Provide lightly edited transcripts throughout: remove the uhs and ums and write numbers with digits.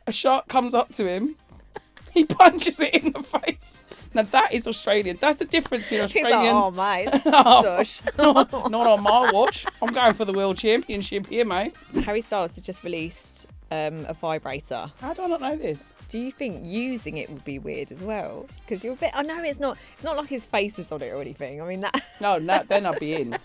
A shark comes up to him. He punches it in the face. Now that is Australian. That's the difference in Australians. He's like, oh, mate. Dush. not on my watch. I'm going for the world championship here, mate. Harry Styles has just released a vibrator. How do I not know this? Do you think using it would be weird as well? Because you're a bit... I know it's not like his face is on it or anything. I mean, that... No, then I'd be in.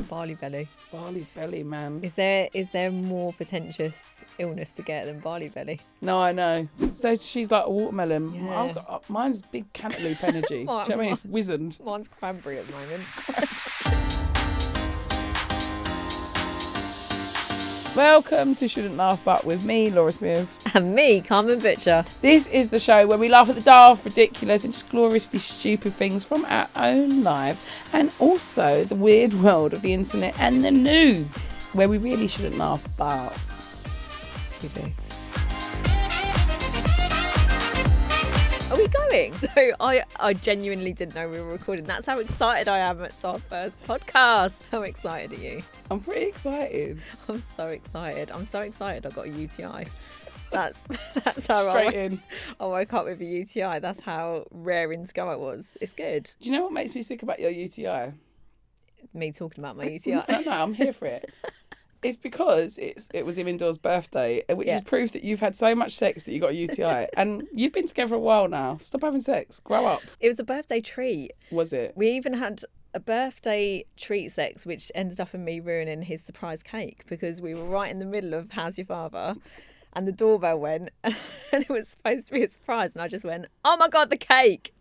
Barley belly. Barley belly, man. Is there more pretentious illness to get than barley belly? No, I know. So she's like a watermelon. Yeah. Mine's big cantaloupe energy. Do you know what I mean? It's wizened. Mine's cranberry at the moment. Welcome to Shouldn't Laugh But with me, Laura Smyth. And me, Carmen Butcher. This is the show where we laugh at the daft, ridiculous and just gloriously stupid things from our own lives and also the weird world of the internet and the news where we really shouldn't laugh but we do. Are we going? So I genuinely didn't know we were recording. That's how excited I am. It's our first podcast. How excited are you? I'm pretty excited. I'm so excited. I got a UTI. That's how Straight in. I woke up with a UTI. That's how raring to go it was. It's good. Do you know what makes me sick about your UTI? Me talking about my UTI. No, I'm here for it. It's because it was Imindor's birthday, which is proof that you've had so much sex that you got a UTI. And you've been together a while now. Stop having sex. Grow up. It was a birthday treat. Was it? We even had a birthday treat sex, which ended up in me ruining his surprise cake because we were right in the middle of How's Your Father? And the doorbell went and it was supposed to be a surprise. And I just went, oh my God, the cake.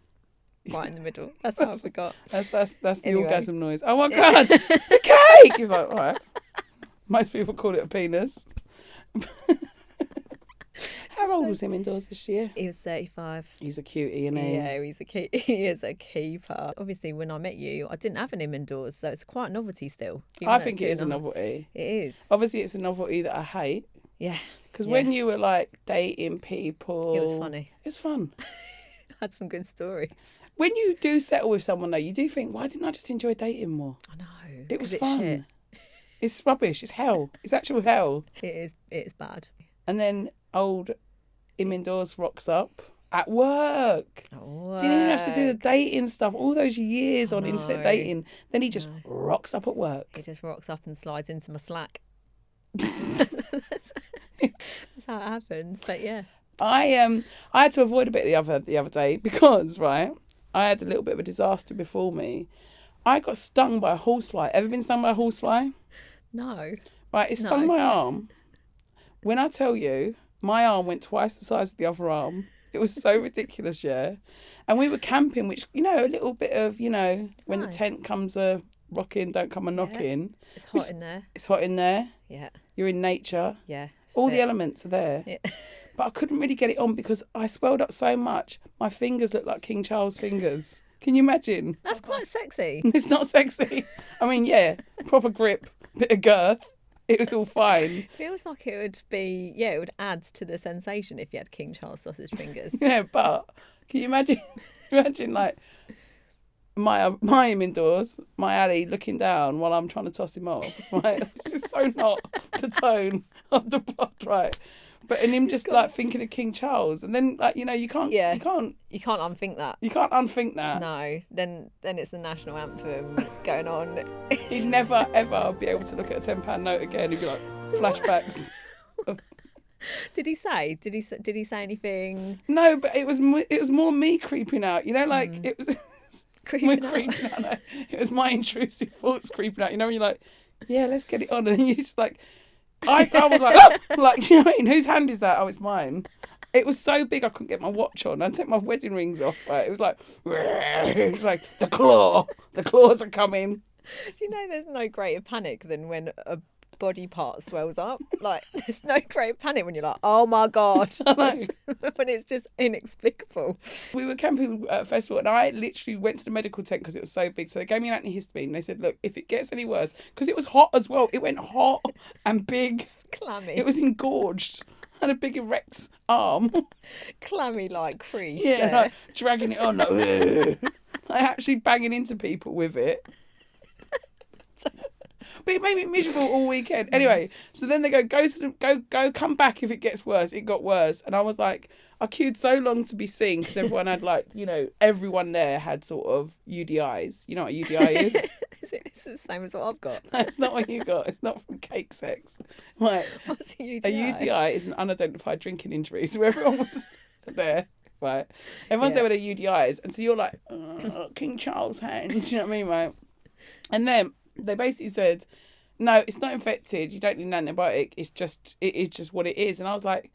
Right in the middle. That's how I forgot. That's the orgasm noise. Oh my God, the cake. He's like, all right. Most people call it a penis. How old was him indoors this year? He was 35. He's a cutie, isn't he? Yeah, he is a keeper. Obviously, when I met you, I didn't have an him indoors, so it's quite a novelty still. I think it is a novelty. It is. Obviously, it's a novelty that I hate. Yeah. Because when you were like dating people... It was funny. It's fun. I had some good stories. When you do settle with someone though, you do think, why didn't I just enjoy dating more? I know. It was fun. Shit. It's rubbish. It's hell. It's actual hell. It is bad. And then old him indoors rocks up at work. Didn't even have to do the dating stuff. All those years on internet dating. Then he just rocks up at work. He just rocks up and slides into my Slack. That's how it happens. But yeah. I had to avoid a bit the other day because I had a little bit of a disaster before me. I got stung by a horsefly. Ever been stung by a horsefly? No. Right, it stung my arm. When I tell you, my arm went twice the size of the other arm. It was so ridiculous, yeah. And we were camping, which, a little bit of, when the tent comes a rocking, don't come a knocking. It's hot in there. It's hot in there. Yeah. You're in nature. Yeah. All the elements are there. Yeah. But I couldn't really get it on because I swelled up so much. My fingers looked like King Charles' fingers. Can you imagine? That's quite sexy. It's not sexy. I mean, yeah, proper grip, bit of girth. It was all fine. Feels like it would be, it would add to the sensation if you had King Charles sausage fingers. Yeah, but can you imagine like my him indoors, my Ali looking down while I'm trying to toss him off, right? This is so not the tone of the pod, right? But and him just like thinking of King Charles, and then like you can't unthink that. You can't unthink that. No, then it's the national anthem going on. He'd never ever be able to look at a £10 note again. He'd be like flashbacks. Did he say anything? No, but it was more me creeping out. It was creeping out. No. It was my intrusive thoughts creeping out. When you're like, yeah, let's get it on, and then you just like. I was like, oh! Like, you know what I mean? Whose hand is that? Oh, it's mine. It was so big I couldn't get my watch on. I took my wedding rings off. Right? It was like the claws are coming. Do you know there's no greater panic than when a body part swells up? Like, there's no greater panic when you're like, oh my God. When it's just inexplicable. We were camping at a festival and I literally went to the medical tent because it was so big. So they gave me an antihistamine. They said, look, if it gets any worse, because it was hot as well. It went hot and big. Clammy. It was engorged. Had a big erect arm. Clammy like crease. Yeah, like dragging it on. Like actually banging into people with it. But it made me miserable all weekend. Anyway, so then they go, come back if it gets worse. It got worse. And I was like, I queued so long to be seen because everyone had like, everyone there had sort of UDIs. You know what a UDI is? It's the same as what I've got. No, it's not what you got. It's not from cake sex. Right. What's a UDI? A UDI is an unidentified drinking injury. So everyone was there. Right. Everyone's there with their UDIs. And so you're like, King Charles hand. Do you know what I mean, right? And then they basically said, no, it's not infected. You don't need an antibiotic. It is just what it is. And I was like,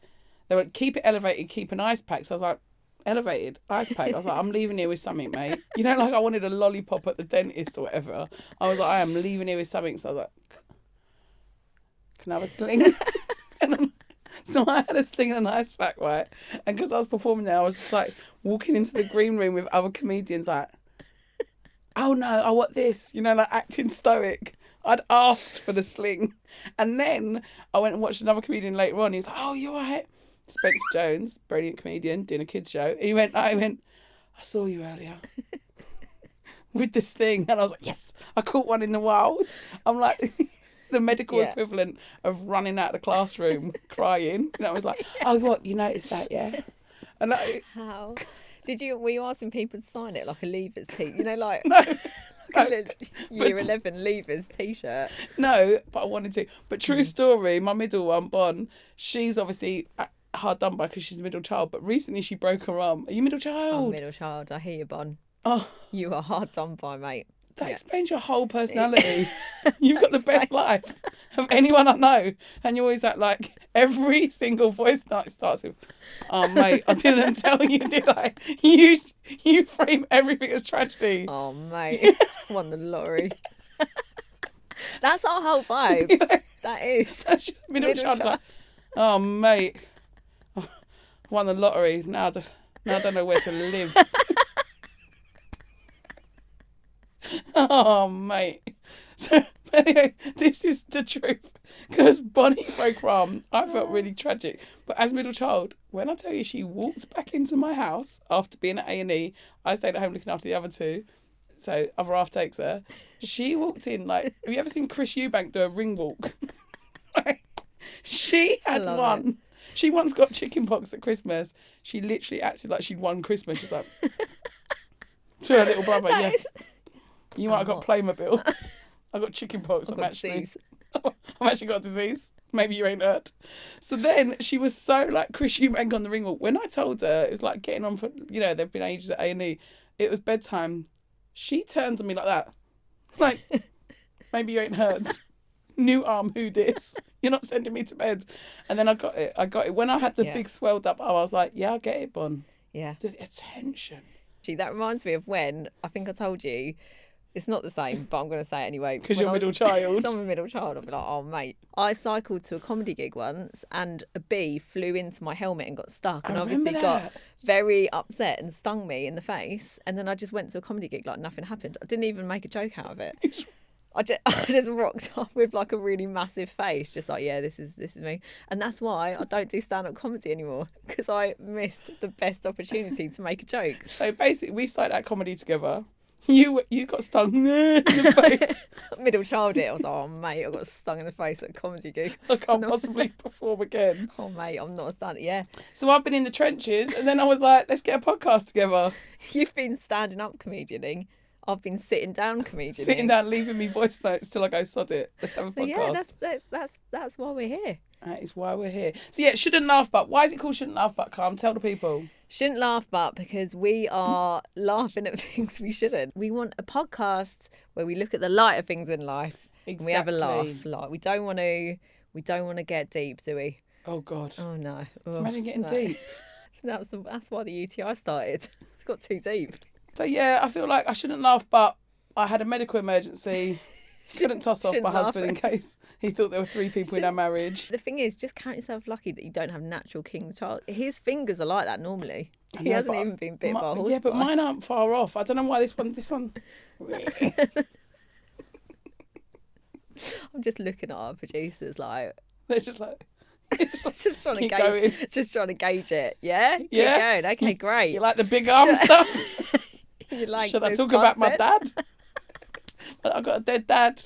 they went, keep it elevated, keep an ice pack. So I was like, elevated, ice pack. I was like, I'm leaving here with something, mate. Like I wanted a lollipop at the dentist or whatever. I was like, I am leaving here with something. So I was like, can I have a sling? So I had a sling and an ice pack, right? And because I was performing there, I was just like walking into the green room with other comedians like, oh no, I want this, like acting stoic. I'd asked for the sling. And then I went and watched another comedian later on. He was like, oh, you all right? Spencer Jones, brilliant comedian, doing a kids show. And I went, I saw you earlier with this thing. And I was like, yes, I caught one in the wild. I'm like the medical equivalent of running out of the classroom crying. I was like, oh, what, you noticed that, yeah? And How? Were you asking people to sign it like a Leavers like no. like a year 11 Leavers t-shirt? No, but I wanted to. But true story, my middle one, Bon, she's obviously hard done by because she's a middle child, but recently she broke her arm. Are you middle child? I'm middle child. I hear you, Bon. Oh, you are hard done by, mate. That explains your whole personality. You've got the best life of anyone I know. And you always act like every single voice note starts with, oh, mate, I didn't tell you, did I? You frame everything as tragedy. Oh, mate, won the lottery. That's our whole vibe. Yeah. That is. That's middle child. Like, oh, mate, I won the lottery. Now I don't know where to live. Oh, mate. So, anyway, this is the truth. Because Bonnie broke her arm, I felt really tragic. But as middle child, when I tell you she walked back into my house after being at A&E, I stayed at home looking after the other two. So, other half takes her. She walked in like, have you ever seen Chris Eubank do a ring walk? She had one. It. She once got chicken pox at Christmas. She literally acted like she'd won Christmas. She's like, to her little brother, yeah. You might have got Playmobil. I got chicken pox. I've actually got a disease. Maybe you ain't heard. So then she was so like Chris Eubank on the ring walk. When I told her it was like getting on for, they've been ages at A&E. It was bedtime. She turned to me like that. Like, maybe you ain't heard. New arm, who this? You're not sending me to bed. And then I got it. When I had the big swelled up arm, I was like, yeah, I get it, Bon. Yeah. The attention. Gee, that reminds me of when, I think I told you, it's not the same, but I'm going to say it anyway. Because you're a middle child. I'm a middle child. I'll be like, oh, mate. I cycled to a comedy gig once and a bee flew into my helmet and got stuck. And obviously got very upset and stung me in the face. And then I just went to a comedy gig like nothing happened. I didn't even make a joke out of it. I just rocked up with like a really massive face, just like, yeah, this is me. And that's why I don't do stand-up comedy anymore, because I missed the best opportunity to make a joke. So basically, we started that comedy together. You got stung in the face. Middle child it. I was like, oh, mate, I got stung in the face at a comedy gig. I can't possibly perform again. Oh, mate, I'm not a stand-up. Yeah. So I've been in the trenches, and then I was like, let's get a podcast together. You've been standing up comedianing. I've been sitting down comedianing. Sitting down, leaving me voice notes till I go, sod it. Let's have a podcast. Yeah, that's why we're here. That is why we're here. So yeah, Shouldn't Laugh But. Why is it called Shouldn't Laugh But, Carm? Tell the people. Shouldn't laugh but because we are laughing at things we shouldn't. We want a podcast where we look at the lighter things in life. Exactly. And we have a laugh. Like we don't want to get deep, do we? Oh God. Oh no. Imagine getting deep. That's why the UTI started. It got too deep. So yeah, I feel like I shouldn't laugh, but I had a medical emergency. Couldn't toss off my husband in case he thought there were 3 people in our marriage. The thing is, just count yourself lucky that you don't have natural king's child. His fingers are like that normally. He hasn't even been bit by a horse. Yeah, but mine aren't far off. I don't know why this one. I'm just looking at our producers like they're just like. just trying to gauge it. Yeah. Keep going. Okay, great. You like the big arm stuff? You like? Should I talk about my dad? I've got a dead dad.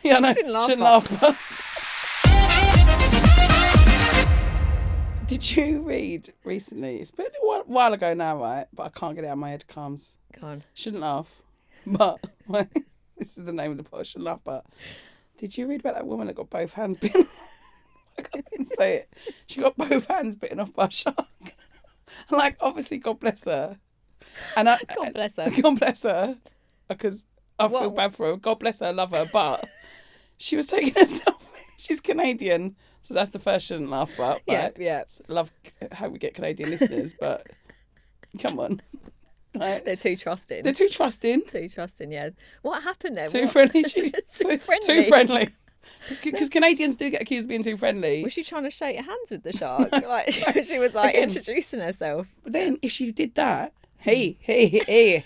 Yeah, no, Shouldn't laugh, shouldn't but- laugh. Did you read recently? It's been a while ago now, right? But I can't get it out of my head. Calms. Go on. Shouldn't laugh. But this is the name of the podcast. Shouldn't laugh. But did you read about that woman that got both hands bitten? I can't even say it. She got both hands bitten off by a shark. Like, obviously, God bless her. And God bless her. God bless her. Because I feel bad for her. God bless her. I love her. But she was taking a selfie. She's Canadian. So that's the first shouldn't laugh part. Right? Yeah. Love how we get Canadian listeners. But come on. Right? They're too trusting. They're too trusting. Too trusting, yeah. What happened there? Too friendly. Too Too friendly. Because Canadians do get accused of being too friendly. Was she trying to shake hands with the shark? Like she was like Again, introducing herself. But then if she did that, hey,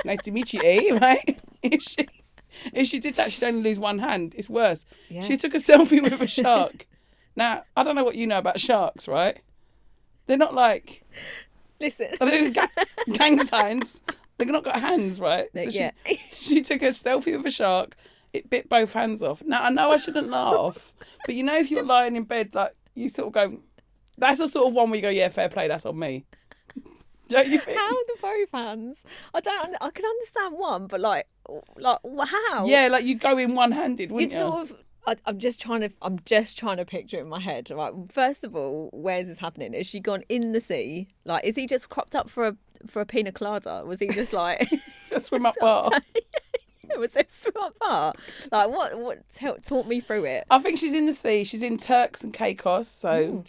nice to meet you, right? If she did that, she'd only lose one hand. It's worse. Yeah. She took a selfie with a shark. Now, I don't know what you know about sharks, right? They're not like... Listen. They're gang signs. They've not got hands, right? So Yeah. she took a selfie with a shark. It bit both hands off. Now, I know I shouldn't laugh, but you know if you're lying in bed, like, you sort of go... That's the sort of one where you go, yeah, fair play, that's on me. Don't you think? How the both hands? I can understand one, but like how? Yeah, like you go in one-handed, wouldn't You'd you? sort of. I'm just trying to picture it in my head. Right, first of all, where's this happening? Has she gone in the sea? Like, is he just cropped up for a pina colada? Was he just like A swim up bar. Was there a swim up bar? Like, what? Talk me through it. I think she's in the sea. She's in Turks and Caicos, so...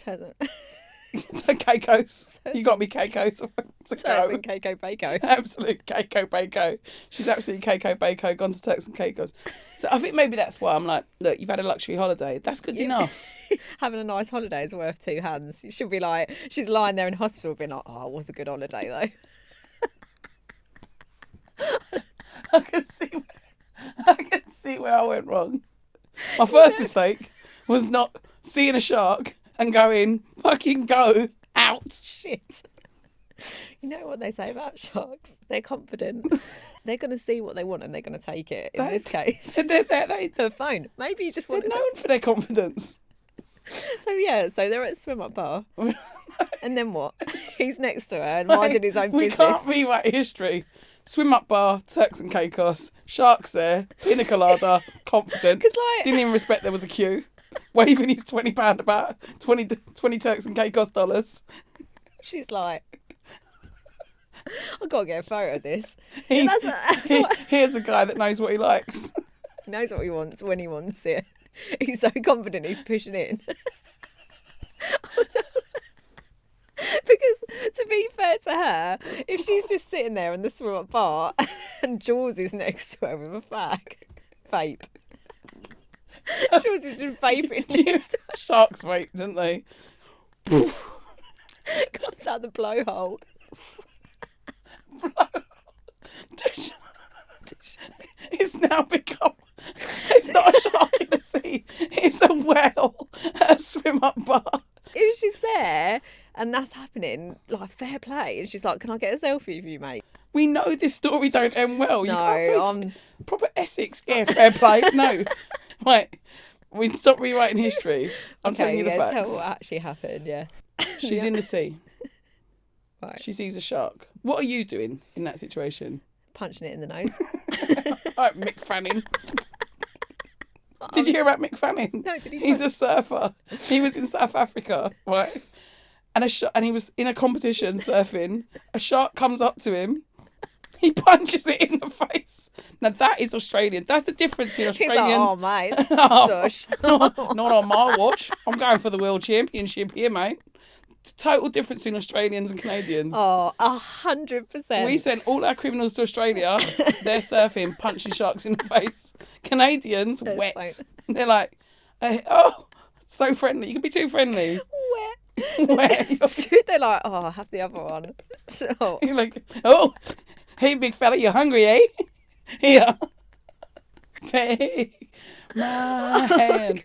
So Caicos. You got me Caicos to Turks go. and Keiko Bako. Absolute Keiko Bako. She's absolutely Keiko Bako, gone to Turks and Caicos. So I think maybe that's why I'm like, look, you've had a luxury holiday. That's good enough. Having a nice holiday is worth two hands. You should be like, she's lying there in hospital being like, oh, it was a good holiday though. I can see where I went wrong. My first mistake was not seeing a shark and going, fucking go out. Shit. You know what they say about sharks? They're confident. They're going to see what they want and they're going to take it. In this case, So the phone. Maybe you just they're want known for their confidence. So they're at the swim up bar. And then what? He's next to her and minding his own We business. can't rewrite history. Swim up bar, Turks and Caicos, sharks there, pina colada, confident. 'Cause, like- Didn't even respect there was a queue. Waving his £20 about 20 Turks and Caicos dollars. She's like, I've got to get a photo of this. He- That's Here's a guy that knows what he likes. He knows what he wants when he wants it. He's so confident he's pushing in. Because to be fair to her, if she's just sitting there in the swim up bar and Jaws is next to her with a vape. Jaws is just vaping next to Sharks vape, didn't they? her, comes out the blowhole. It's now become... It's not a shark in the sea. It's a whale at a swim up bar. If she's there and that's happening, like, fair play. And she's like, can I get a selfie of you, mate? We know this story don't end well. You can't say No, proper Essex. Yeah, fair play. No. Right. We stop rewriting history. I'm telling you the tell facts. what actually happened, yeah. She's in the sea. Right. She sees a shark. What are you doing in that situation? Punching it in the nose. All right, Mick Fanning. Did you hear about Mick Fanning? No, did he He's a surfer. He was in South Africa, right? And he was in a competition surfing. A shark comes up to him. He punches it in the face. Now that is Australian. That's the difference in He's like, Australians. oh, mate. Oh, Dush. not on my watch. I'm going for the world championship here, mate. Total difference in Australians and Canadians. Oh, 100%. We sent all our criminals to Australia. They're surfing, punching sharks in the face. Canadians, They're wet. so- They're like, oh, so friendly. You can be too friendly. Wet. Wet. They're like, oh, have the other one. So, You're like, oh, hey, big fella, you hungry, eh? Here. Take my hand.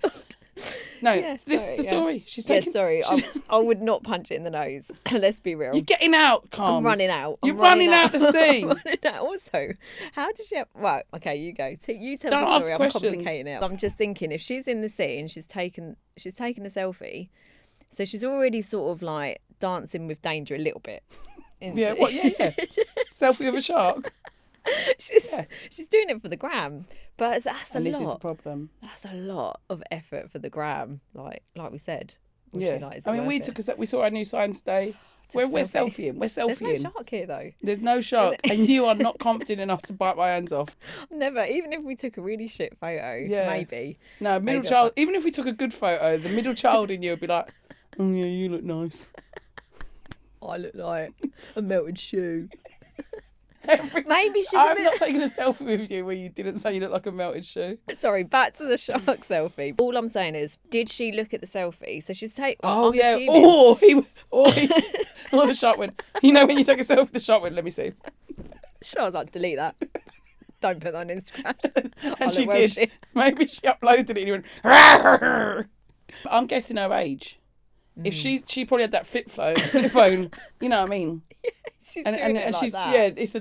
No, Yeah, this sorry, is the yeah. story. She's Yeah, taking. sorry. I would not punch it in the nose. Let's be real. You're getting out, Carmen. I'm running out. You're running out the scene. I'm running out. Also, how did she have... Right, okay, you go. You tell Don't the ask story. I'm questions. complicating it. I'm just thinking, if she's in the scene, she's taken a selfie, so she's already sort of like dancing with danger a little bit. isn't Yeah, she? what? Yeah. Selfie with a shark. She's doing it for the gram, but that's a And lot. this is the problem. That's a lot of effort for the gram, like we said. Was Yeah. she like, is it I mean, worth we saw our new sign today. Took a We're selfie. selfieing. We're There's no selfieing. shark here though. There's no shark, and you are not confident enough to bite my hands off. Never. Even if we took a really shit photo, Yeah. maybe. No, middle Maybe child. Even if we took a good photo, the middle child in you would be like, "Oh yeah, you look nice." I look like a melted shoe. Maybe Maybe she's a I'm bit... not taking a selfie with you where you didn't say you look like a melted shoe. Sorry, back to the shark selfie. All I'm saying is, did she look at the selfie? So she's taking... Oh I'm yeah. assuming- Or the shark went. You know when you take a selfie, the shark went. Let me see. I was like, delete that. Don't put that on Instagram. And I she look well did. shit. Maybe she uploaded it and you went. "Rawr." I'm guessing her age. If she probably had that flip phone, you know what I mean. She's And doing it like she's that. it's the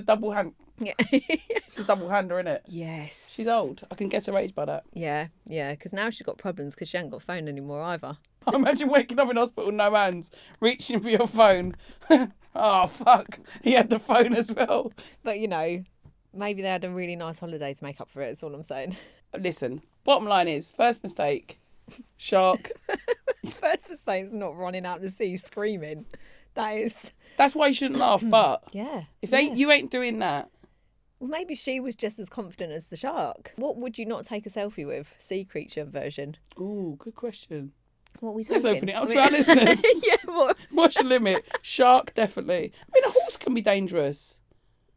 double hand. Yeah. It's the double hander, isn't it? Yes. She's old. I can guess her age by that. Yeah, because now she's got problems because she ain't got a phone anymore either. I imagine waking up in hospital, no hands, reaching for your phone. Oh fuck! He had the phone as well. But maybe they had a really nice holiday to make up for it. That's all I'm saying. Listen, bottom line is, first mistake, shark. First mistake's not running out the sea screaming. That's why you shouldn't laugh. But Yeah. if yeah. you ain't doing that, Well, maybe she was just as confident as the shark. What would you not take a selfie with? Sea creature version. ooh, good question. What are we talking? Let's open it up to our listeners. Yeah, what? What's your limit? Shark, definitely. I mean, a horse can be dangerous.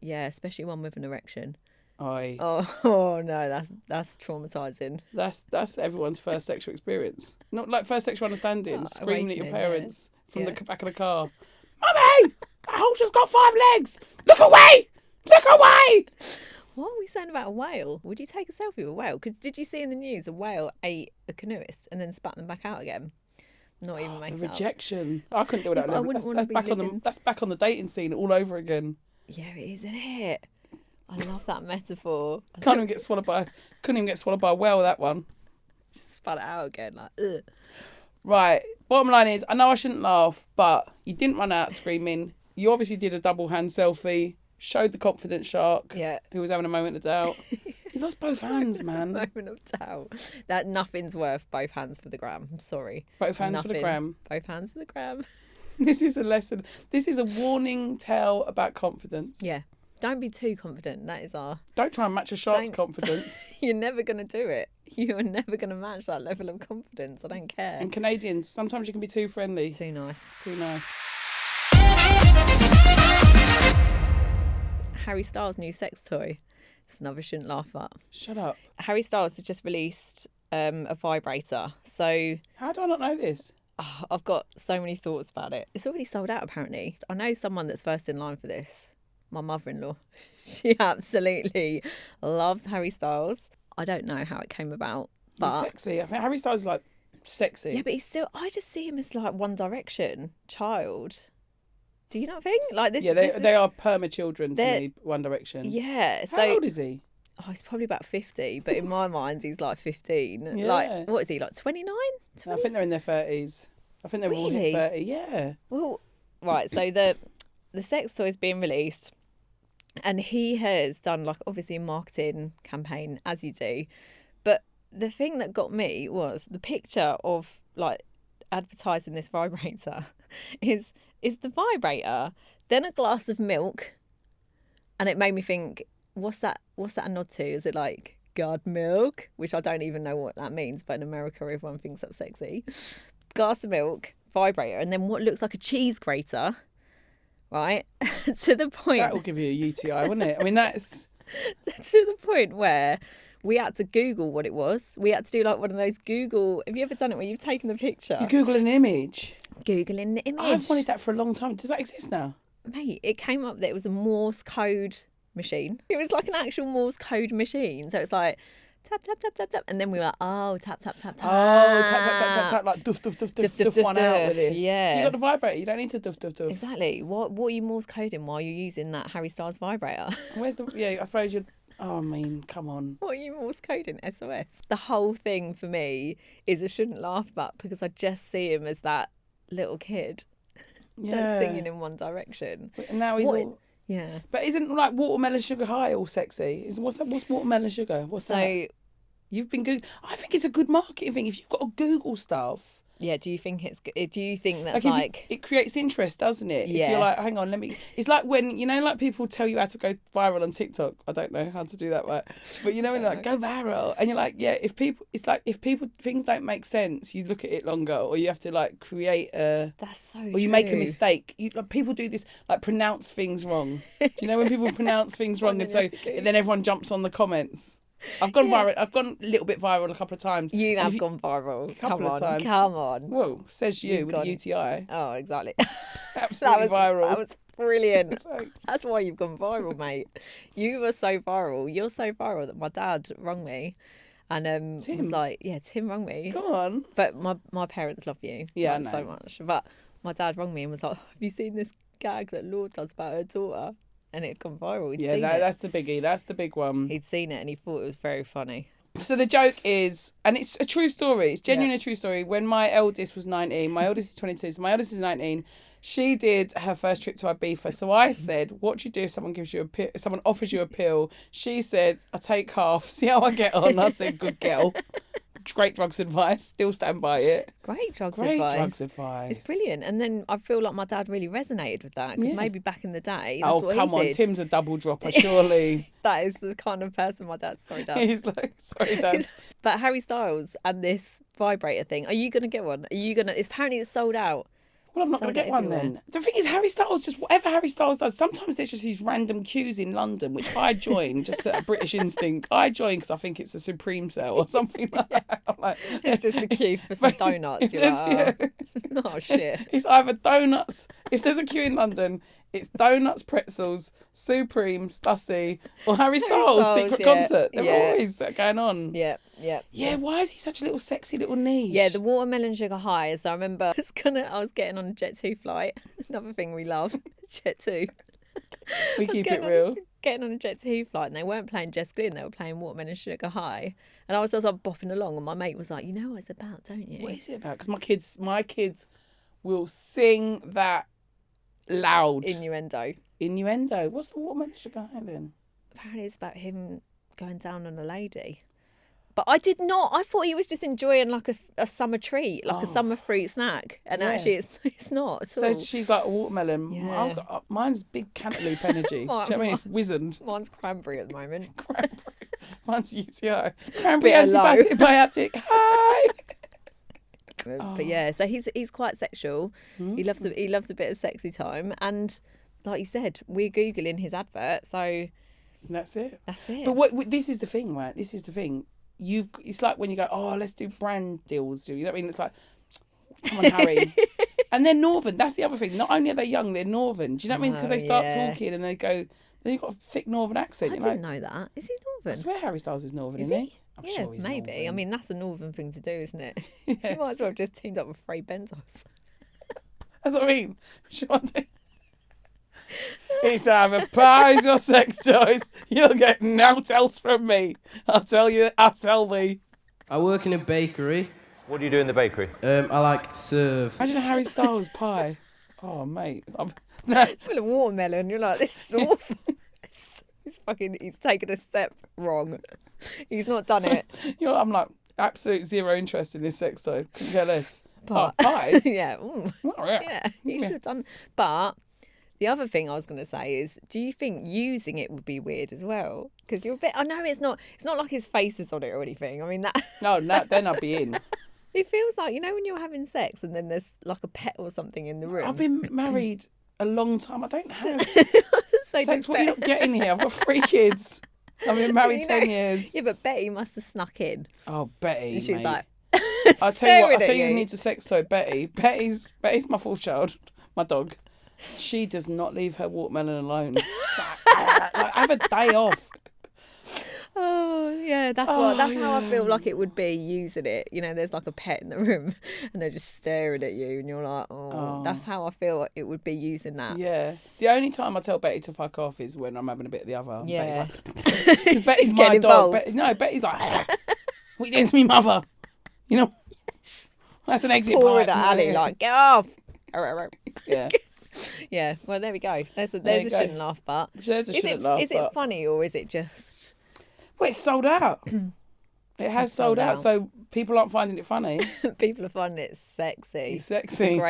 Yeah, especially one with an erection. Aye. Oh no, that's traumatizing. That's everyone's first sexual experience. Not like first sexual understanding, screaming at your awakening, parents from Yeah. the back of the car. Mummy, that horse has got 5 legs. Look away! Look away! What are we saying about a whale? Would you take a selfie with a whale? Because did you see in the news a whale ate a canoeist and then spat them back out again? Not even The making it up. rejection. I couldn't do it. Yeah, but I wouldn't wanna be living- That's back on the dating scene all over again. Yeah, it is, isn't it? I love that metaphor. Couldn't even get swallowed by a whale with that one. Just spat it out again, like, ugh. Right. Bottom line is, I know I shouldn't laugh, but you didn't run out screaming. You obviously did a double hand selfie. Showed the confident shark. Yeah. Who was having a moment of doubt. He lost both hands, man. Moment of doubt. That nothing's worth both hands for the gram. I'm sorry. Both hands for the Nothing. gram. Both hands for the gram. This is a lesson. This is a warning tale about confidence. Yeah. Don't be too confident. That is our... Don't try and match a shark's Don't- confidence. You're never going to do it. You are never going to match that level of confidence. I don't care. And Canadians, sometimes you can be too friendly. Too nice. Too nice. Harry Styles' new sex toy. It's another shouldn't laugh at. Shut up. Harry Styles has just released a vibrator. So How do I not know this? I've got so many thoughts about it. It's already sold out, apparently. I know someone that's first in line for this. My mother-in-law. She absolutely loves Harry Styles. I don't know how it came about, He's but sexy. I think Harry Styles is like sexy. yeah, but he's still. I just see him as like One Direction child. Do you not think? Like this? Yeah, they are perma children to They're- me, One Direction. Yeah. How So old is he? he's probably about 50, but in my mind he's like 15. Yeah. Like what is he like 29? I think they're in their 30s. I think they're all Really? hit 30. Yeah. Well, right. So the sex toy is being released, and he has done like obviously a marketing campaign as you do, but the thing that got me was the picture of like advertising this vibrator is the vibrator, then a glass of milk, and it made me think, what's that a nod to? Is it like God milk, which I don't even know what that means, but in America everyone thinks that's sexy. Glass of milk, vibrator, and then what looks like a cheese grater, right? To the point That will give you a UTI, wouldn't it? I mean, that's... to the point where we had to Google what it was. We had to do like one of those Google. Have you ever done it where you've taken the picture? You Google an image. Googling the image. I've wanted that for a long time. Does that exist now? Mate, it came up that it was a Morse code machine. It was like an actual Morse code machine. So it's like tap, tap, tap, tap, tap. And then we were like, oh, tap, tap, tap, tap. Oh, tap, tap, tap, tap, tap, like doof, doof, doof, doof, doof, one out with this. Yeah. You got the vibrator, you don't need to doof, doof, doof. Exactly. What are you Morse coding while you're using that Harry Styles vibrator? Where's the, yeah, I suppose you'd, oh, I mean, come on. What are you Morse coding? SOS. The whole thing for me is a shouldn't laugh but because I just see him as that little kid that's singing in One Direction. And now he's all... Yeah. But isn't like watermelon sugar high all sexy? What's watermelon sugar? What's that? You've been Googling. I think it's a good marketing thing. If you've got to Google stuff. Yeah, do you think that's it creates interest, doesn't it? Yeah. If you're like, hang on, it's like when, you know, like people tell you how to go viral on TikTok. I don't know how to do that, right? But you know, when like, go viral. And you're like, yeah, if people, things don't make sense, you look at it longer, or you have to like create a... That's so Or you make a mistake. People do this, like pronounce things wrong. Do you know when people pronounce things wrong and then everyone jumps on the comments? I've gone viral. I've gone a little bit viral a couple of times. You have gone viral. A couple of times. Come on. Whoa, says you with a UTI. Oh, exactly. Absolutely viral. That was brilliant. That's why you've gone viral, mate. You were so viral. You're so viral that my dad rung me and Tim? was like, yeah, Tim rung me. Go on. But my parents love you so much. But my dad rung me and was like, have you seen this gag that Lord does about her daughter? And it had gone viral. That's the biggie. That's the big one. He'd seen it and he thought it was very funny. So the joke is, and it's a true story. It's genuinely a true story. When my eldest was 19, my eldest is 22, so my eldest is 19. She did her first trip to Ibiza. So I said, what do you do if someone someone offers you a pill? She said, I take half, see how I get on. I said, good girl. Great drugs advice. Still stand by it. Great drugs advice. It's brilliant. And then I feel like my dad really resonated with that because maybe back in the day, that's what come he on, did. Tim's a double dropper, surely. That is the kind of person my dad's. Sorry, Dad. He's like, sorry, Dad. But Harry Styles and this vibrator thing, are you going to get one? Apparently it's sold out. Well, I'm not going to get one then. The thing is, Harry Styles, just whatever Harry Styles does, sometimes there's just these random queues in London, which I join, just a British instinct. I join because I think it's a Supreme sale or something like that. I'm like, it's just a queue for some donuts. You're like, oh, shit. It's either donuts, if there's a queue in London, it's donuts, pretzels, Supreme, Stussy, or Harry Styles secret concert. They're always going on. Yeah. Yeah, why is he such a little sexy little niche? Yeah, the watermelon sugar high. So I remember I was getting on a Jet2 flight. Another thing we love, Jet2. We keep it real. Getting on a Jet2 flight and they weren't playing Jess Glynn, they were playing Watermelon Sugar High. And I was just like bopping along and my mate was like, you know what it's about, don't you? What is it about? Because my kids will sing that loud. Innuendo. What's the Watermelon Sugar High then? Apparently it's about him going down on a lady. But I did not. I thought he was just enjoying like a summer treat, like a summer fruit snack. And actually it's not at all. So she's like a watermelon. Yeah. Mine's big cantaloupe energy. Do you know what I mean? It's wizened. Mine's cranberry at the moment. Cranberry. Mine's UTI. Cranberry antibiotic. Hi. But yeah, so he's quite sexual. Mm-hmm. He loves a bit of sexy time. And like you said, we're Googling his advert. So that's it. But this is the thing, right? This is the thing. It's like when you go, oh, let's do brand deals. You know what I mean? It's like, come on, Harry. And they're northern. That's the other thing. Not only are they young, they're northern. Do you know what I mean? Because they start talking and they go, then you've got a thick northern accent. I didn't know that. Is he northern? I swear Harry Styles is northern, isn't he? I'm sure he's maybe. Northern. I mean, that's a northern thing to do, isn't it? Yes. You might as well have just teamed up with Frey Benzos. That's what I mean. It's either pies or sex toys. You'll get nought else from me. I'll tell thee. I work in a bakery. What do you do in the bakery? I like serve. Imagine a Harry Styles pie. Oh, mate. No. Well, a watermelon. You're like, this is awful. He's taken a step wrong. He's not done it. I'm like, absolute zero interest in this sex toy. Couldn't care less. But pies? Yeah. Yeah, he should have done. But the other thing I was going to say is, do you think using it would be weird as well? Because you're a bit. I know it's not like his face is on it or anything. I mean that. No, then I'd be in. It feels like, you know, when you're having sex and then there's like a pet or something in the room. I've been married a long time. I don't have sex. What are you not getting here? I've got 3 kids. I've been married 10 years. Yeah, but Betty must have snuck in. Oh, Betty. And she's like, I'll tell you who needs a sex toy. Betty's my 4th child, my dog. She does not leave her watermelon alone. Like, have a day off. Oh Yeah, that's how I feel like it would be using it. You know, there's like a pet in the room and they're just staring at you and you're like, that's how I feel it would be using that. Yeah. The only time I tell Betty to fuck off is when I'm having a bit of the other. Yeah. Because Betty's my dog. Betty's like, what are you doing to me, mother? You know, that's an exit Pouring pipe. at Ali, like, get off. Yeah. Yeah, well, there we go. There's a you go. shouldn't laugh, but There's a shouldn't laugh, is it funny or is it just... Well, it's sold out. It has sold out, so people aren't finding it funny. People are finding it sexy. It's sexy.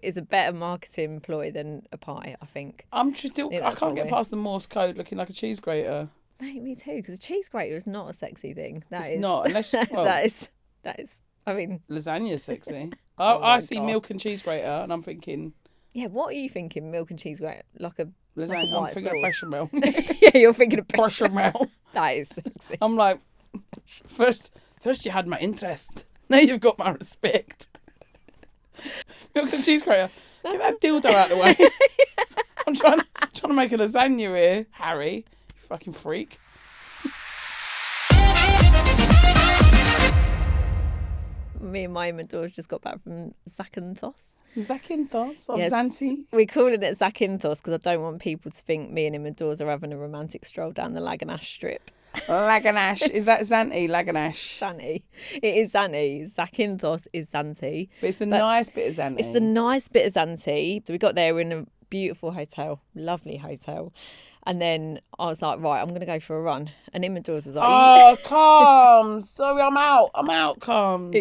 It's a better marketing ploy than a pie, I think. I can't get past the Morse code looking like a cheese grater. Mate, me too, because a cheese grater is not a sexy thing. It's not, unless... Well, that is, I mean... Lasagna's sexy. I see milk and cheese grater and I'm thinking... Yeah, what are you thinking? Milk and cheese grater? Like a lasagna? Like I'm thinking of bechamel. Yeah, you're thinking of bechamel. That is sexy. I'm like, first you had my interest. Now you've got my respect. Milk and cheese grater. Get that dildo out of the way. I'm trying to make a lasagna here, Harry. You fucking freak. Me and my daughters just got back from Zakynthos. Zakynthos of Yes. Zante. We're calling it Zakynthos because I don't want people to think me and Imadors are having a romantic stroll down the Laganash strip. Laganash. Is that Zante? Laganash. Zante. It is Zante. Zakynthos is Zante. But it's the nice bit of Zante. It's the nice bit of Zante. So we got there, we're in a beautiful hotel, lovely hotel. And then I was like, right, I'm going to go for a run. And Imadors was like... Oh, calm. Sorry, I'm out, calm.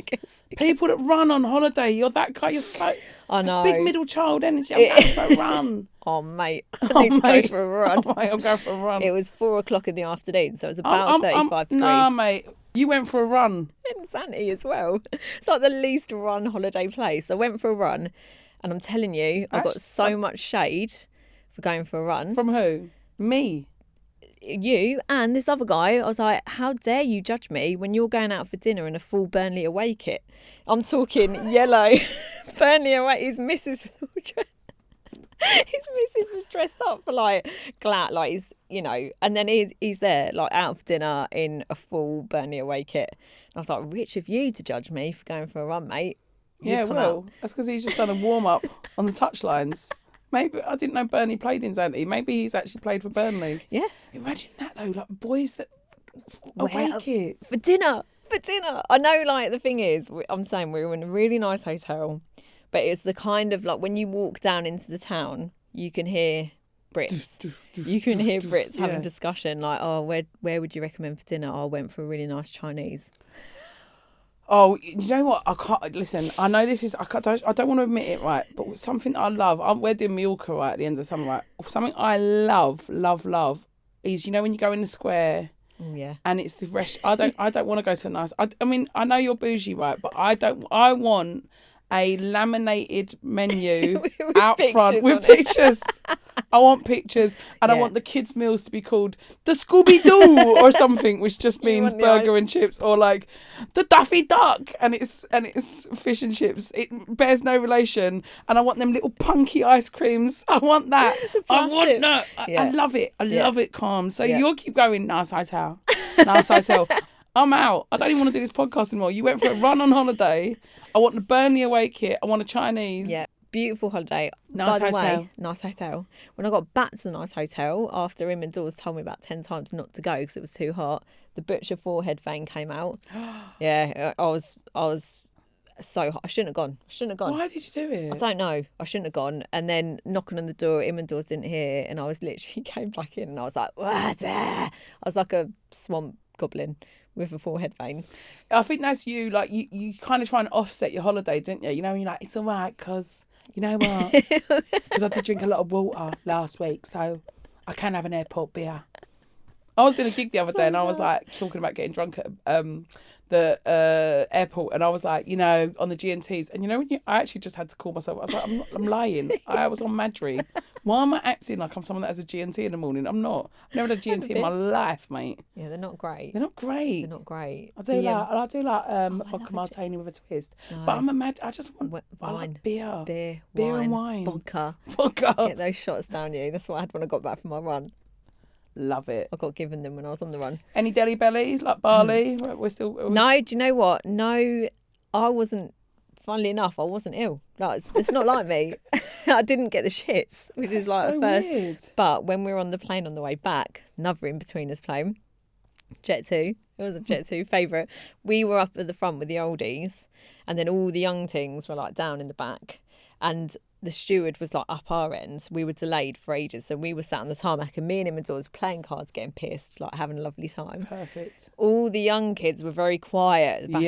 People that run on holiday, you're that guy, you're so... I know. Big middle child energy. I'm going for a run. Oh, mate. I need to go for a run. Oh, mate, I'll go for a run. It was 4:00 in the afternoon, so it was about 35 degrees. Nah, mate. You went for a run. In Zante as well. It's like the least run holiday place. I went for a run, and I'm telling you, I got so much shade for going for a run. From who? Me. You and this other guy. I was like, how dare you judge me when you're going out for dinner in a full Burnley away kit? I'm talking yellow Burnley away. His missus was dressed up for like glad, like he's, you know, and then he's there like out for dinner in a full Burnley away kit. And I was like, rich of you to judge me for going for a run, mate. That's because he's just done a warm up on the touchlines. Maybe I didn't know Burnley played in Zante. Maybe he's actually played for Burnley. Yeah. Imagine that though, like boys that away kits for dinner. I know, like the thing is, I'm saying we were in a really nice hotel, but it's the kind of like when you walk down into the town, you can hear Brits. You can hear Brits having discussion like, oh, where would you recommend for dinner? Oh, I went for a really nice Chinese. Oh, you know what? I can't listen. I know this is. I don't want to admit it, right? But something I love. We're doing Mallorca right at the end of the summer, right? Something I love is, you know, when you go in the square. Yeah. And it's the rest. I don't want to go to a nice. I mean, I know you're bougie, right? But I don't. I want a laminated menu out front with pictures. I want pictures, and I want the kids' meals to be called the Scooby Doo or something, which just means burger and chips, or like the Daffy Duck, and it's fish and chips. It bears no relation, and I want them little punky ice creams. I want that. I want that. I love it. I love it, calm. So you'll keep going. Nice hotel. Nice hotel. I'm out. I don't even want to do this podcast anymore. You went for a run on holiday. I want the Burnley away kit. I want a Chinese. Yeah. Beautiful holiday. Nice By the hotel. way, nice hotel. When I got back to the nice hotel, after him and Dawes told me about 10 times not to go because it was too hot, the butcher forehead vein came out. Yeah, I was so hot. I shouldn't have gone. Why did you do it? I don't know. I shouldn't have gone. And then knocking on the door, him and Dawes didn't hear, and I was literally came back in and I was like, what? I was like a swamp goblin with a forehead vein. I think that's you. Like you kind of try and offset your holiday, didn't you? You know, you're like, it's all right because you know what? Because I did drink a lot of water last week, so I can have an airport beer. I was in a gig the other day and I was like talking about getting drunk at the airport, and I was like, you know, on the G&Ts, and you know, I actually just had to call myself. I was like, I'm lying. I was on Madry. Why am I acting like I'm someone that has a G&T in the morning? I'm not. I've never had a G&T in my life, mate. Yeah, they're not great. They're not great. I do like vodka martini with a twist. No. But I just want wine. Beer wine, and wine. Vodka. Get those shots down you. That's what I had when I got back from my run. Love it. I got given them when I was on the run. Any deli belly, like barley? We're still... No, do you know what? No, I wasn't, funnily enough, I wasn't ill. Like, it's not like me. I didn't get the shits, which is like so a first. weird. But when we were on the plane on the way back, another in-betweeners plane, Jet 2, it was a Jet 2 favourite. We were up at the front with the oldies, and then all the young things were like down in the back. And the steward was like up our end. We were delayed for ages, so we were sat on the tarmac, and me and Imador was playing cards, getting pissed, like having a lovely time. Perfect. All the young kids were very quiet at the back of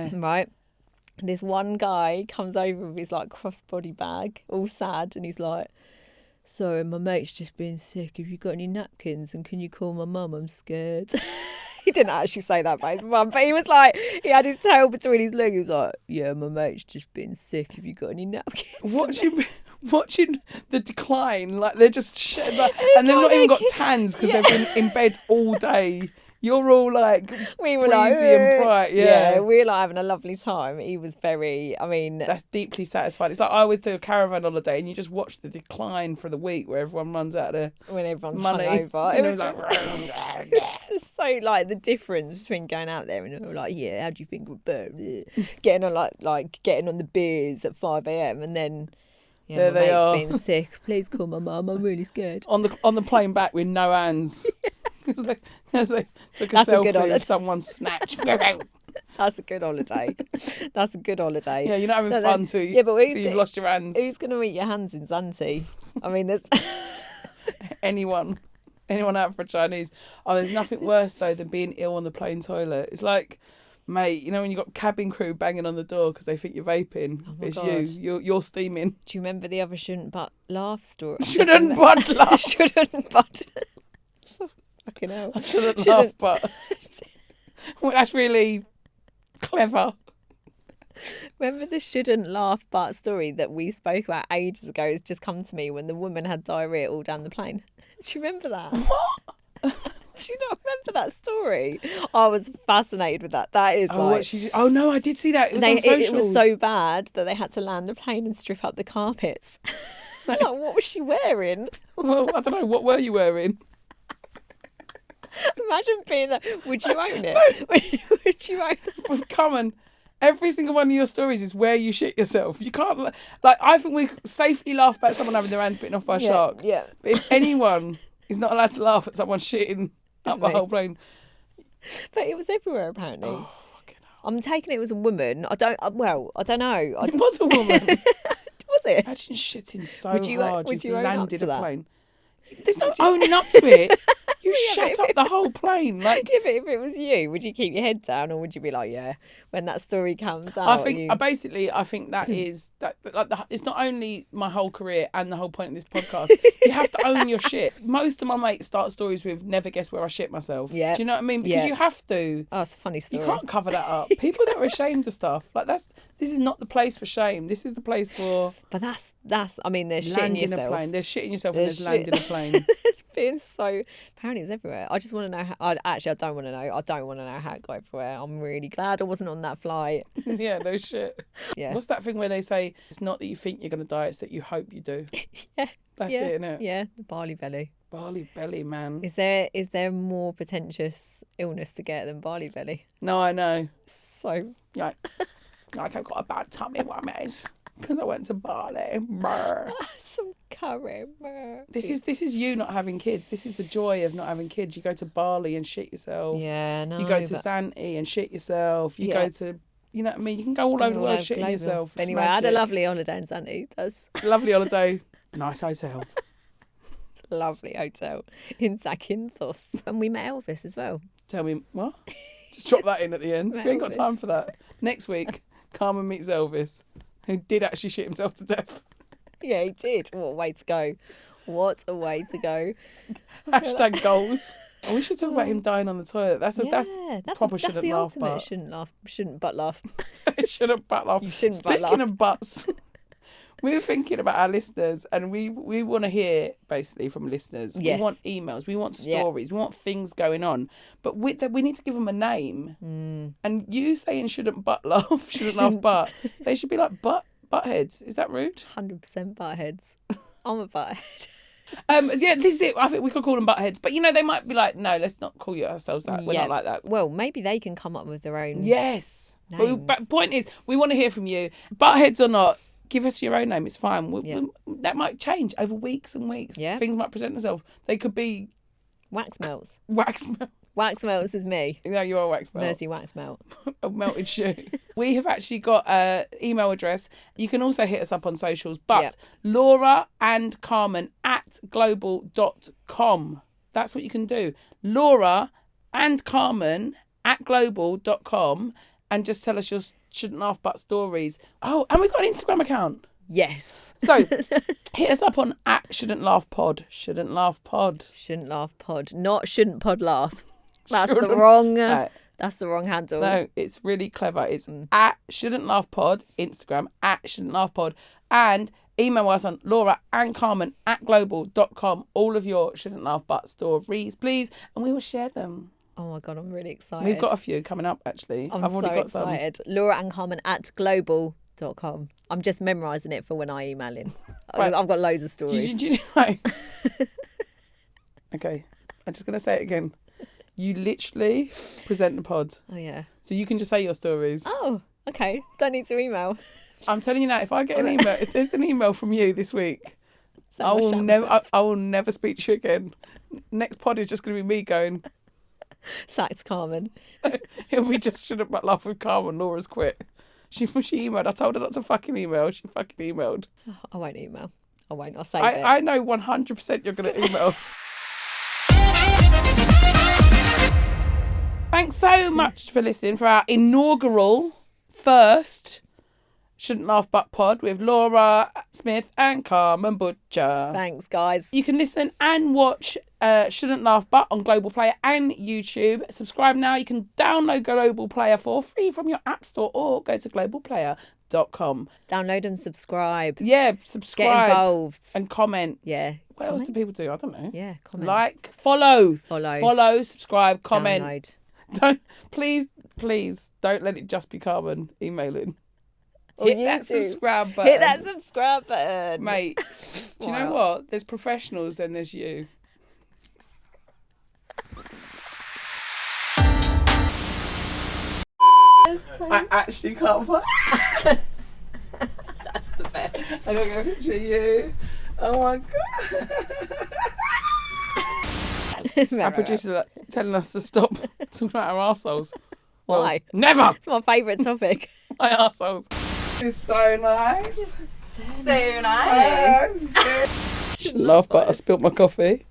the plane, right? And this one guy comes over with his like crossbody bag, all sad, and he's like, "Sorry, my mate's just been sick. Have you got any napkins? And can you call my mum? I'm scared." He didn't actually say that about his mum, but he was like, he had his tail between his legs. He was like, "Yeah, my mate's just been sick. Have you got any napkins?" Watching the decline, like they're just and they've not even got tans because they've been in bed all day. You're all like we were breezy like, and bright, we were like having a lovely time. He was very, I mean, that's deeply satisfying. It's like I always do a caravan holiday, and you just watch the decline for the week where everyone runs out of when everyone's money. hungover. It It was was like, it's just so like the difference between going out there and you're like, yeah, how do you think we're burnt? Getting on like getting on the beers at 5 a.m. and then There my they mate's are. being sick. Please call my mum. I'm really scared. on the plane back with no hands. Because they took a That's a good selfie holiday. of someone's snatch. That's a good holiday. That's a good holiday. Yeah, you're not having No, fun till you've lost your hands. Who's going to eat your hands in Zante? I mean, there's Anyone out for a Chinese. Oh, there's nothing worse though than being ill on the plane toilet. It's like, mate, you know when you got cabin crew banging on the door because they think you're vaping. Oh my It's God. you're steaming. Do you remember the other shouldn't but laugh story? Shouldn't but laugh. Shouldn't but. Fucking hell. I shouldn't laugh, but well, that's really clever. Remember the shouldn't laugh but story that we spoke about ages ago? It's just come to me when the woman had diarrhea all down the plane. Do you remember that? What? Do you not remember that story? I was fascinated with that. That is Oh no, I did see that. It was on socials. it was so bad that they had to land the plane and strip up the carpets. Like, what was she wearing? Well, I don't know. What were you wearing? Imagine being that. Would you own it? Would you own it? Carmen, every single one of your stories is where you shit yourself. You can't, like, I think we safely laugh about someone having their hands bitten off by a shark. Yeah. But if anyone is not allowed to laugh at someone shitting up the whole plane. But it was everywhere, apparently. Oh, fucking hell. I'm taking it was a woman. I don't know. It was a woman. Was it? Imagine shitting so Would you hard would you've you own up landed to a that? plane. There's no owning up to it. You Yeah, shut but up the whole plane. Like, If it was you, would you keep your head down, or would you be like, yeah, when that story comes out? I think that is that. Like, it's not only my whole career and the whole point of this podcast. You have to own your shit. Most of my mates start stories with "never guess where I shit myself." Yeah. Do you know what I mean? Because you have to. Oh, it's a funny story. You can't cover that up. People that are ashamed of stuff like this is not the place for shame. This is the place for. But that's. I mean, there's shitting landing yourself. a plane. There's shitting yourself There's and there's landing a plane. Being so apparently it was everywhere. I just want to know how. I don't want to know. I don't want to know how it got everywhere. I'm really glad I wasn't on that flight. Yeah, no shit. Yeah. What's that thing where they say it's not that you think you're gonna die, it's that you hope you do? Yeah. That's yeah. it, isn't it? Yeah, the barley belly. Barley belly, man. Is there more pretentious illness to get than barley belly? No, I know. So Like I've got a bad tummy one is because I went to Bali. Brr. some curry. This is you not having kids. This is the joy of not having kids. You go to Bali and shit yourself. Yeah, no. You go to Zante and shit yourself. You go to, you know what I mean? You can go all over the world shitting yourself. It's Anyway, I had a magic. lovely holiday in Zante. That's Lovely holiday. Nice hotel. a lovely hotel in Zakynthos. And we met Elvis as well. Tell me, what? Just drop that in at the end. We ain't got Elvis. time for that. Next week, Carmen meets Elvis, who did actually shit himself to death. Yeah, he did. What a way to go. What a way to go. Hashtag goals. And we should talk about him dying on the toilet. That's That's proper that's shouldn't the laugh ultimate. part. Shouldn't but laugh. Shouldn't butt laugh. You shouldn't butt Speaking laugh. of butts, we're thinking about our listeners, and we want to hear basically from listeners. Yes. We want emails, we want Yeah. stories, we want things going on, but we need to give them a name. And you saying shouldn't butt laugh, shouldn't laugh butt, they should be like buttheads. Is that rude? 100% buttheads. I'm a butthead. Yeah, this is it. I think we could call them buttheads, but they might be like, no, let's not call you ourselves that. We're not like that. Well, maybe they can come up with their own. Yes. Names. But point is, we want to hear from you. Buttheads or not, give us your own name. It's fine. That might change over weeks and weeks. Yeah. Things might present themselves. They could be Wax melts. wax melt. Wax melts is me. No, you are wax melt. Mersey wax melt. A melted shoe. We have actually got an email address. You can also hit us up on socials, but Laura and Carmen at global.com. That's what you can do. Laura and Carmen at global.com, and just tell us your shouldn't laugh but stories. Oh, and we've got an Instagram account. Yes. So hit us up on at shouldn't laugh pod. Shouldn't laugh pod. Shouldn't laugh pod. Not shouldn't pod laugh. That's Shouldn't- the wrong. No. That's the wrong handle. No, it's really clever. It's at shouldn't laugh pod, Instagram at shouldn't laugh pod, and email us on Laura and Carmen at global.com. All of your shouldn't laugh but stories, please, and we will share them. Oh my god, I'm really excited. We've got a few coming up actually. I've already got excited. Laura and Carmen at global.com. I'm just memorising it for when I email in. Right. I've got loads of stories. Do you know? Okay, I'm just going to say it again. You literally present the pod. Oh yeah. So you can just say your stories. Oh, okay. Don't need to email. I'm telling you now, if I get an email, if there's an email from you this week, So I will never speak to you again. Next pod is just going to be me going, sacked Carmen. it'll be just shouldn't but laugh with Carmen. Laura's quit. She emailed. I told her not to fucking email. She fucking emailed. Oh, I won't email. I won't. I'll save it. I know 100% you're going to email. Thanks so much for listening for our inaugural first Shouldn't Laugh But pod with Laura Smyth and Carmen Butcher. Thanks, guys. You can listen and watch Shouldn't Laugh But on Global Player and YouTube. Subscribe now. You can download Global Player for free from your app store or go to globalplayer.com. Download and subscribe. Yeah, subscribe. Get involved. And comment. Yeah. What else do people do? I don't know. Yeah, comment. Like, follow, Follow, subscribe, comment. download. Don't please don't let it just be Carmen emailing. Or Hit that YouTube. subscribe button. Hit that subscribe button. Mate. Do you know what? There's professionals, then there's you. I actually can't find. That's the best. I don't go picture you. Oh my god. Our producer's like, telling us to stop talking about our arseholes. Well, Why? never! It's my favourite topic. My arseholes. This is so nice. So nice. Laugh, but I spilt my coffee.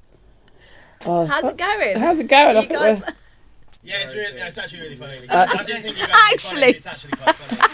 Oh, How's it going? how's it going? I You think guys- we're... Yeah, it's actually really funny. Uh, I didn't think you guys would be funny. Actually. It's actually quite funny.